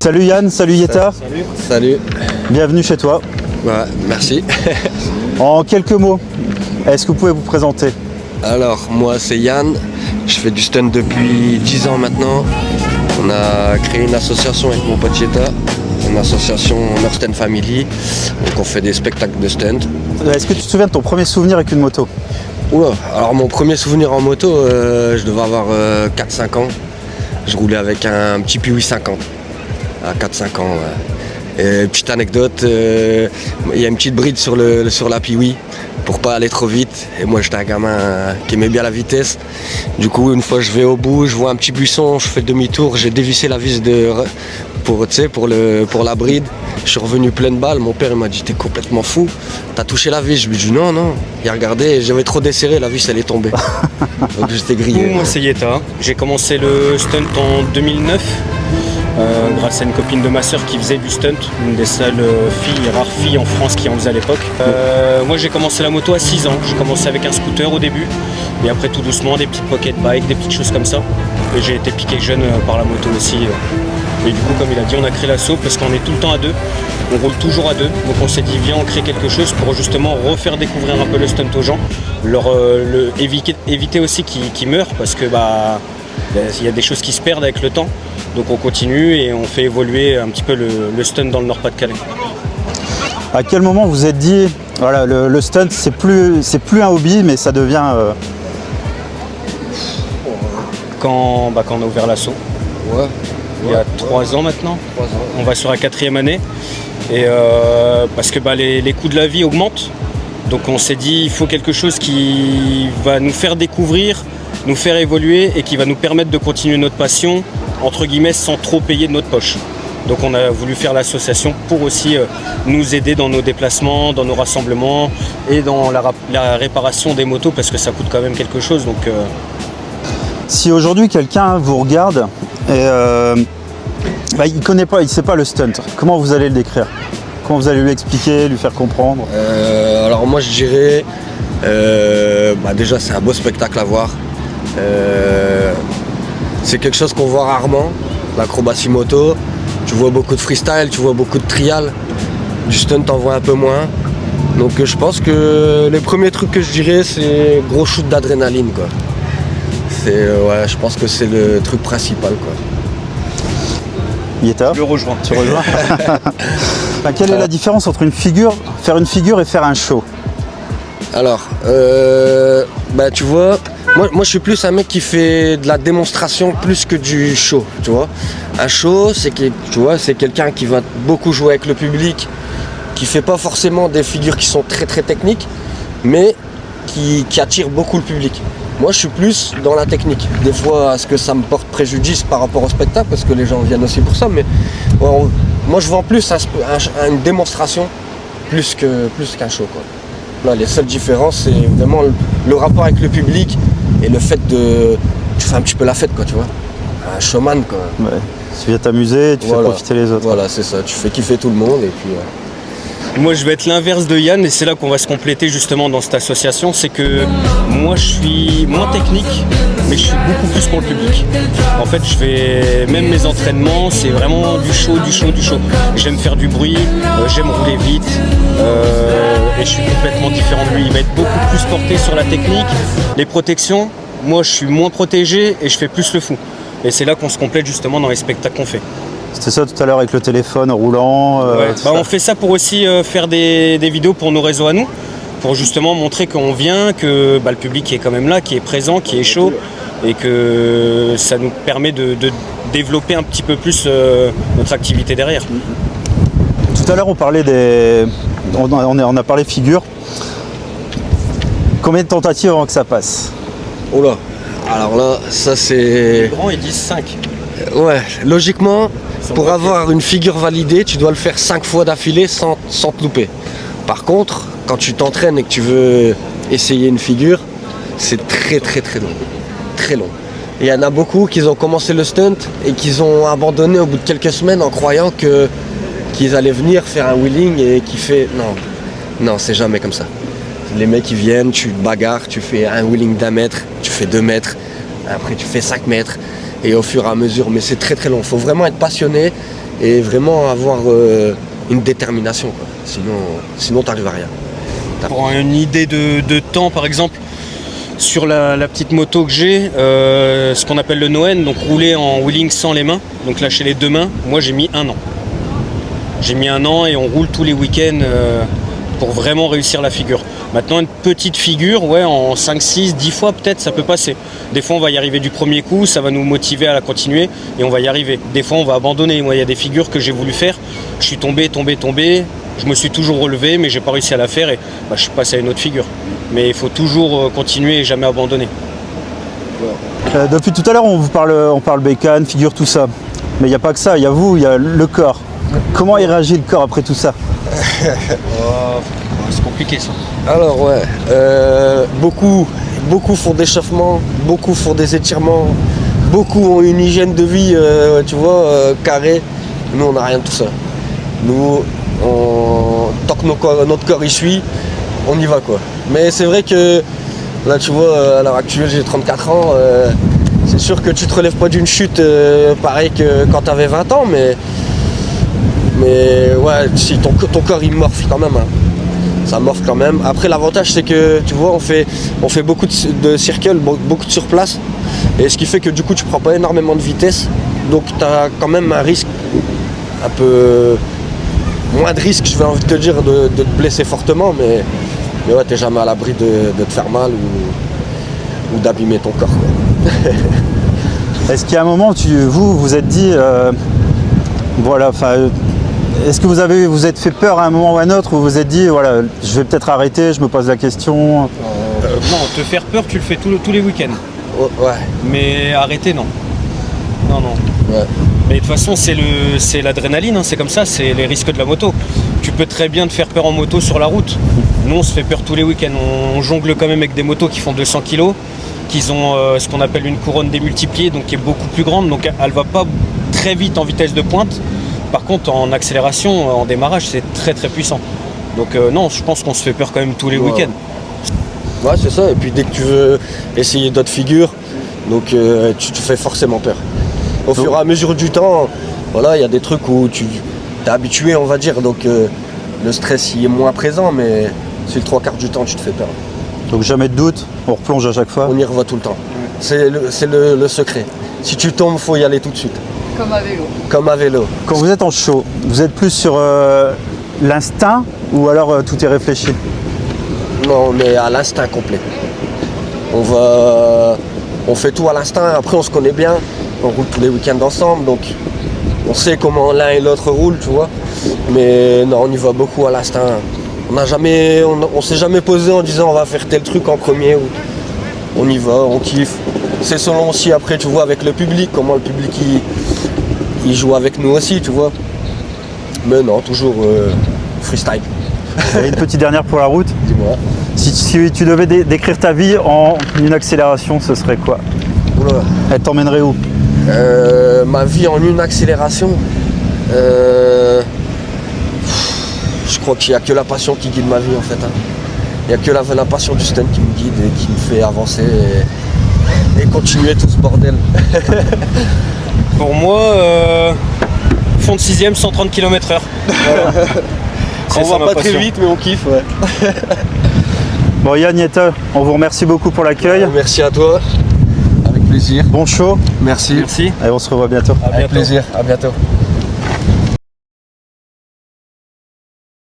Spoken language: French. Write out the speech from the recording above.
Salut Yann, salut Yeta. Salut. Salut. Bienvenue chez toi. Ouais, merci. En quelques mots, est-ce que vous pouvez vous présenter? Alors, moi c'est Yann, je fais du stunt depuis 10 ans maintenant. On a créé une association avec mon pote Yeta, une association Norsten Family. Donc on fait des spectacles de stunt. Est-ce que tu te souviens de ton premier souvenir avec une moto? Oula, alors mon premier souvenir en moto, je devais avoir 4-5 ans. Je roulais avec un petit Piwi 50 à 4-5 ans. Ouais. Et petite anecdote, il y a une petite bride sur la Piwi pour pas aller trop vite. Et moi j'étais un gamin qui aimait bien la vitesse. Du coup une fois je vais au bout, je vois un petit buisson, je fais demi-tour, j'ai dévissé la vis pour la bride. Je suis revenu pleine balle, mon père il m'a dit t'es complètement fou, t'as touché la vis. Je lui ai dit non, il a regardé, j'avais trop desserré, la vis elle est tombée. Donc j'étais grillé. Moi c'est Yeta, j'ai commencé le stunt en 2009 grâce à une copine de ma soeur qui faisait du stunt, une des seules rares filles en France qui en faisait à l'époque. Moi j'ai commencé la moto à 6 ans, j'ai commencé avec un scooter au début et après tout doucement des petites pocket bikes, des petites choses comme ça. Et j'ai été piqué jeune par la moto aussi. Et du coup, comme il a dit, on a créé l'asso parce qu'on est tout le temps à deux, on roule toujours à deux. Donc on s'est dit, viens, on crée quelque chose pour justement refaire découvrir un peu le stunt aux gens, éviter aussi qu'ils meurent parce que il y a des choses qui se perdent avec le temps. Donc on continue et on fait évoluer un petit peu le stunt dans le Nord-Pas-de-Calais. À quel moment vous vous êtes dit, voilà, le stunt c'est plus un hobby mais ça devient... Quand on a ouvert l'asso. Ouais. Il y a 3 ans maintenant. 3 ans. On va sur la 4e année. Et parce que les coûts de la vie augmentent. Donc on s'est dit il faut quelque chose qui va nous faire découvrir, nous faire évoluer et qui va nous permettre de continuer notre passion, entre guillemets, sans trop payer de notre poche. Donc on a voulu faire l'association pour aussi nous aider dans nos déplacements, dans nos rassemblements et dans la réparation des motos parce que ça coûte quand même quelque chose. Donc, Si aujourd'hui quelqu'un vous regarde et il connaît pas, il sait pas le stunt, comment vous allez le décrire? Comment vous allez lui expliquer, lui faire comprendre? Alors moi je dirais, déjà c'est un beau spectacle à voir. C'est quelque chose qu'on voit rarement, l'acrobatie moto. Tu vois beaucoup de freestyle, tu vois beaucoup de trial. Du stunt t'en vois un peu moins. Donc je pense que les premiers trucs que je dirais c'est gros shoot d'adrénaline quoi. Je pense que c'est le truc principal quoi. Yeta, je le rejoins. tu rejoins? Quelle est la différence entre faire une figure et faire un show? Alors, tu vois, moi je suis plus un mec qui fait de la démonstration plus que du show, tu vois. Un show, c'est quelqu'un qui va beaucoup jouer avec le public, qui fait pas forcément des figures qui sont très très techniques, mais qui attire beaucoup le public. Moi je suis plus dans la technique. Des fois, est-ce que ça me porte préjudice par rapport au spectacle, parce que les gens viennent aussi pour ça, mais moi je vends plus une démonstration plus qu'un show, quoi. Là, les seules différences, c'est vraiment le rapport avec le public et le fait tu fais un petit peu la fête, quoi, tu vois. Un showman, quoi. Ouais. Tu viens t'amuser, tu fais profiter les autres. Voilà, c'est ça. Tu fais kiffer tout le monde et puis... Moi je vais être l'inverse de Yann et c'est là qu'on va se compléter justement dans cette association, c'est que moi je suis moins technique mais je suis beaucoup plus pour le public. En fait même mes entraînements c'est vraiment du show. J'aime faire du bruit, j'aime rouler vite et je suis complètement différent de lui. Il va être beaucoup plus porté sur la technique, les protections. Moi je suis moins protégé et je fais plus le fou. Et c'est là qu'on se complète justement dans les spectacles qu'on fait. C'était ça tout à l'heure avec le téléphone roulant. On fait ça pour aussi faire des vidéos pour nos réseaux à nous, pour justement montrer qu'on vient, que le public est quand même là, qui est présent, qui est chaud, et que ça nous permet de développer un petit peu plus notre activité derrière. Tout à l'heure on parlait on a parlé figure. Combien de tentatives avant que ça passe? Oh là, alors là, ça c'est... Les grands ils disent 5. Ouais, logiquement, pour avoir une figure validée, tu dois le faire 5 fois d'affilée sans te louper. Par contre, quand tu t'entraînes et que tu veux essayer une figure, c'est très très très long. Très long. Et il y en a beaucoup qui ont commencé le stunt et qui ont abandonné au bout de quelques semaines en croyant qu'ils allaient venir faire un wheeling et qui fait... Non, c'est jamais comme ça. Les mecs ils viennent, tu te bagarres, tu fais un wheeling d'1 mètre, tu fais 2 mètres. après tu fais 5 mètres, et au fur et à mesure, mais c'est très très long. Il faut vraiment être passionné et vraiment avoir une détermination, quoi. Sinon t'arrives à rien. Pour une idée de temps, par exemple, sur la petite moto que j'ai, ce qu'on appelle le Noen, donc rouler en wheeling sans les mains, donc lâcher les deux mains, moi j'ai mis 1 an. J'ai mis 1 an et on roule tous les week-ends pour vraiment réussir la figure. Maintenant, une petite figure, ouais, en 5, 6, 10 fois peut-être, ça peut passer. Des fois, on va y arriver du premier coup, ça va nous motiver à la continuer et on va y arriver. Des fois, on va abandonner. Moi, il y a des figures que j'ai voulu faire, je suis tombé. Je me suis toujours relevé, mais j'ai pas réussi à la faire et je suis passé à une autre figure. Mais il faut toujours continuer et jamais abandonner. Depuis tout à l'heure, on parle bécane, figure, tout ça. Mais il n'y a pas que ça, il y a vous, il y a le corps. Comment il réagit le corps après tout ça? C'est compliqué ça. Alors ouais, beaucoup font d'échauffement, beaucoup font des étirements, beaucoup ont une hygiène de vie, tu vois, carrée. Nous on n'a rien de tout ça. Nous, tant que notre corps y suit, on y va quoi. Mais c'est vrai que là tu vois, à l'heure actuelle j'ai 34 ans, c'est sûr que tu te relèves pas d'une chute pareil que quand tu avais 20 ans, mais ouais, si ton corps il morphe quand même. Hein. Ça morphe quand même. Après l'avantage c'est que tu vois on fait beaucoup de circles, beaucoup de surplace. Et ce qui fait que du coup tu prends pas énormément de vitesse. Donc tu as quand même un risque un peu moins de risque, je vais envie de te dire, de te blesser fortement, mais ouais, t'es jamais à l'abri de te faire mal ou d'abîmer ton corps. Est-ce qu'il y a un moment où vous êtes dit, voilà, enfin, est-ce que vous êtes fait peur à un moment ou à un autre où vous vous êtes dit, voilà, je vais peut-être arrêter, je me pose la question? Non, te faire peur, tu le fais tous les week-ends. Ouais. Mais arrêter, non. Non. Ouais. Mais de toute façon, c'est l'adrénaline, hein, c'est comme ça, c'est les risques de la moto. Tu peux très bien te faire peur en moto sur la route. Nous, on se fait peur tous les week-ends. On jongle quand même avec des motos qui font 200 kg, qui ont ce qu'on appelle une couronne démultipliée, donc qui est beaucoup plus grande, donc elle va pas très vite en vitesse de pointe. Par contre, en accélération, en démarrage, c'est très très puissant. Donc non, je pense qu'on se fait peur quand même tous les week-ends. Ouais, c'est ça. Et puis dès que tu veux essayer d'autres figures, donc tu te fais forcément peur. Au fur et à mesure du temps, voilà, il y a des trucs où tu t'es habitué, on va dire, donc le stress y est moins présent, mais c'est le 3/4 du temps tu te fais peur. Donc jamais de doute, on replonge à chaque fois. On y revoit tout le temps. C'est le secret. Si tu tombes, faut y aller tout de suite. Comme à vélo. Quand vous êtes en show, vous êtes plus sur l'instinct ou alors tout est réfléchi? Non, on est à l'instinct complet. On fait tout à l'instinct, après on se connaît bien, on roule tous les week-ends ensemble, donc on sait comment l'un et l'autre roulent, tu vois. Mais non, on y va beaucoup à l'instinct. On s'est jamais posé en disant on va faire tel truc en premier. On y va, on kiffe. C'est selon aussi après, tu vois, avec le public, comment le public il joue avec nous aussi, tu vois. Mais non, toujours freestyle. Et une petite dernière pour la route. Dis-moi. Si tu devais décrire ta vie en une accélération, ce serait quoi? Oula. Elle t'emmènerait où? Ma vie en une accélération, je crois qu'il n'y a que la passion qui guide ma vie en fait. Hein. Il n'y a que la passion du stunt qui me guide et qui me fait avancer et continuer tout ce bordel. Pour moi, fond de 6ème, 130 km/h. On va pas très vite mais on kiffe. Ouais. Bon Yann Yetta, on vous remercie beaucoup pour l'accueil. Merci à toi. Avec plaisir. Bon show. Merci. Merci. Et on se revoit bientôt. Avec plaisir. À bientôt.